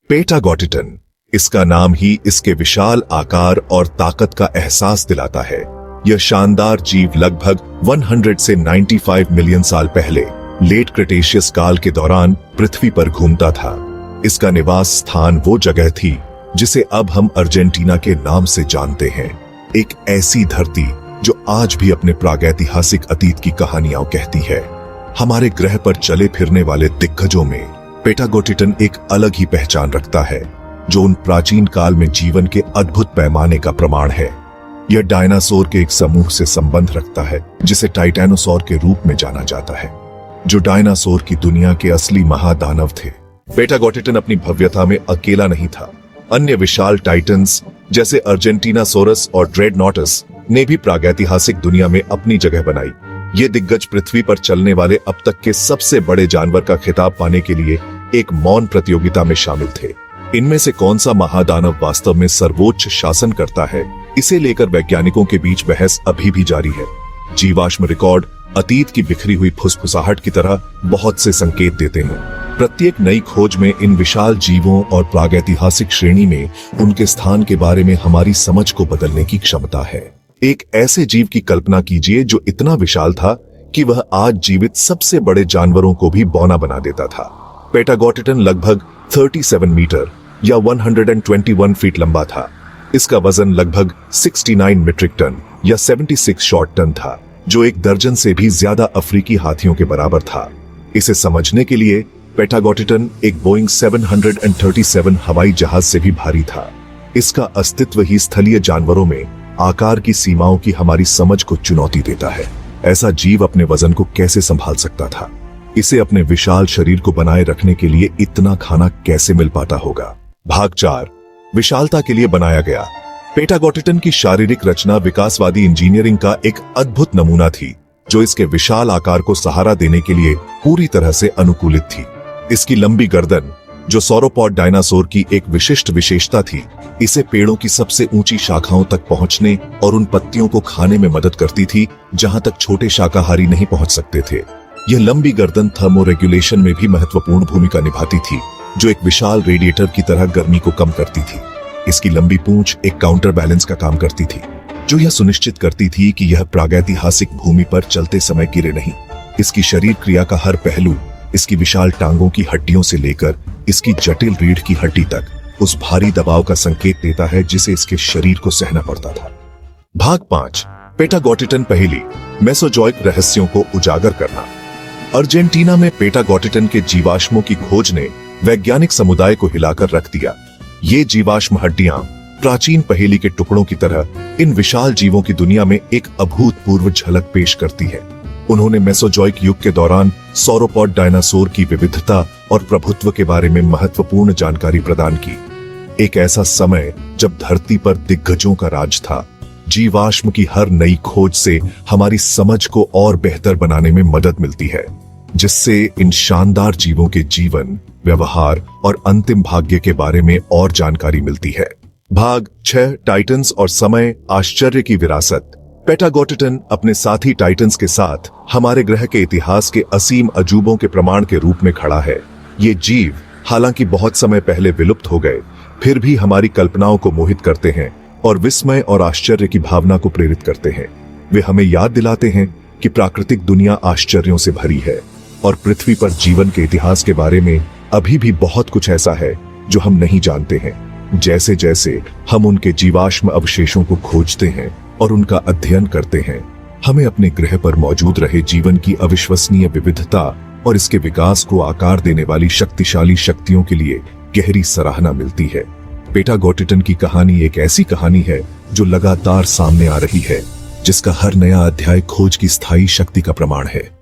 पेटागोटिटन, इसका नाम ही इसके विशाल आकार और ताकत का एहसास दिलाता है। यह शानदार जीव लगभग 100 से 95 मिलियन साल पहले लेट क्रिटेशियस काल के दौरान पृथ्वी पर घूमता था। इसका निवास स्थान वो जगह थी जिसे अब हम अर्जेंटीना के नाम से जानते हैं। एक ऐसी धरती जो आज भी अपने प्रागैतिहासिक अतीत की कहानियां कहती है। हमारे ग्रह पर चले फिरने वाले दिग्गजों में पेटागोटिटन एक अलग ही पहचान रखता है, जो उन प्राचीन काल में जीवन के अद्भुत पैमाने का प्रमाण है। यह डायनासोर के एक समूह से संबंध रखता है जिसे टाइटैनोसॉर के रूप में जाना जाता है, जो डायनासोर की दुनिया के असली महादानव थे। पेटागोटिटन अपनी भव्यता में अकेला नहीं था। अन्य विशाल टाइटन्स जैसे अर्जेंटीनासोरस और ड्रेडनॉटस ने भी प्रागैतिहासिक दुनिया में अपनी जगह बनाई। ये दिग्गज पृथ्वी पर चलने वाले अब तक के सबसे बड़े जानवर का खिताब पाने के लिए एक मौन प्रतियोगिता में शामिल थे। इनमें से कौन सा महादानव वास्तव में सर्वोच्च शासन करता है, इसे लेकर वैज्ञानिकों के बीच बहस अभी भी जारी है। जीवाश्म रिकॉर्ड अतीत की बिखरी हुई फुसफुसाहट की तरह बहुत से संकेत देते हैं। प्रत्येक नई खोज में इन विशाल जीवों और प्रागैतिहासिक श्रेणी में उनके स्थान के बारे में हमारी समझ को बदलने की क्षमता है। एक ऐसे जीव की कल्पना कीजिए जो इतना विशाल था कि वह आज जीवित सबसे बड़े जानवरों को भी बौना बना देता था। पेटागोटिटन लगभग 37 मीटर या 121 फीट लंबा था। इसका वजन लगभग 69 मीट्रिक टन या 76 शॉर्ट टन था, जो 1 दर्जन से भी ज्यादा अफ्रीकी हाथियों के बराबर था। इसे समझने के लिए पेटागोटिटन एक बोइंग 737 हवाई जहाज से भी भारी था। इसका अस्तित्व ही स्थलीय जानवरों में आकार की सीमाओं की हमारी समझ को चुनौती देता है। ऐसा जीव अपने वजन को कैसे संभाल सकता था? इसे अपने विशाल शरीर को बनाए रखने के लिए इतना खाना कैसे मिल पाता होगा? भाग 4, विशालता के लिए बनाया गया। पेटागोटिटन की शारीरिक रचना विकासवादी इंजीनियरिंग का एक अद्भुत नमूना थी, जो इसके विशाल आकार को सहारा देने के लिए पूरी तरह से अनुकूलित थी। इसकी लंबी गर्दन, जो सौरोपॉड डायनासोर की एक विशिष्ट विशेषता थी, इसे पेड़ों की सबसे ऊंची शाखाओं तक पहुंचने और उन पत्तियों को खाने में मदद करती थी जहां तक छोटे शाकाहारी नहीं पहुंच सकते थे। यह लंबी गर्दन थर्मोरेगुलेशन में भी महत्वपूर्ण भूमिका निभाती थी, जो एक विशाल रेडिएटर की तरह गर्मी को कम करती थी। इसकी लंबी पूंछ एक काउंटर बैलेंस का काम करती थी, जो यह सुनिश्चित करती थी कि यह प्रागैतिहासिक भूमि पर चलते समय गिरे नहीं। इसकी शरीर क्रिया का हर पहलू, इसकी विशाल टांगों की हड्डियों से लेकर इसकी जटिल रीढ़ की हड्डी तक, उस भारी दबाव का संकेत देता है जिसे इसके शरीर को सहना पड़ता था। भाग 5, पेटागोटिटन पहेली, मेसोजोइक रहस्यों को उजागर करना। अर्जेंटीना में पेटागोटिटन के जीवाश्मों की खोज ने वैज्ञानिक समुदाय को हिलाकर रख दिया। ये जीवाश्म हड्डियां प्राचीन पहेली के टुकड़ों की तरह इन विशाल जीवों की दुनिया में एक अभूतपूर्व झलक पेश करती है। उन्होंने मेसोजोइक युग के दौरान सौरोपॉड डायनासोर की विविधता और प्रभुत्व के बारे में महत्वपूर्ण जानकारी प्रदान की। एक ऐसा समय जब धरती पर दिग्गजों का राज था। जीवाश्म की हर नई खोज से हमारी समझ को और बेहतर बनाने में मदद मिलती है, जिससे इन शानदार जीवों के जीवन, व्यवहार और अंतिम भाग्य के बारे में और जानकारी मिलती है। भाग 6, टाइटन्स और समय, आश्चर्य की विरासत। पेटागोटिटन अपने साथी टाइटन्स के साथ हमारे ग्रह के इतिहास के असीम अजूबों के प्रमाण के रूप में खड़ा है। ये जीव हालांकि बहुत समय पहले विलुप्त हो गए, फिर भी हमारी कल्पनाओं को मोहित करते हैं और विस्मय और आश्चर्य की भावना को प्रेरित करते हैं। वे हमें याद दिलाते हैं कि प्राकृतिक दुनिया आश्चर्यों से भरी है और पृथ्वी पर जीवन के इतिहास के बारे में अभी भी बहुत कुछ ऐसा है जो हम नहीं जानते हैं। जैसे जैसे हम उनके जीवाश्म अवशेषों को खोजते हैं और उनका अध्ययन करते हैं, हमें अपने ग्रह पर मौजूद रहे जीवन की अविश्वसनीय विविधता और इसके विकास को आकार देने वाली शक्तिशाली शक्तियों के लिए गहरी सराहना मिलती है। पेटागोटिटन की कहानी एक ऐसी कहानी है जो लगातार सामने आ रही है, जिसका हर नया अध्याय खोज की स्थायी शक्ति का प्रमाण है।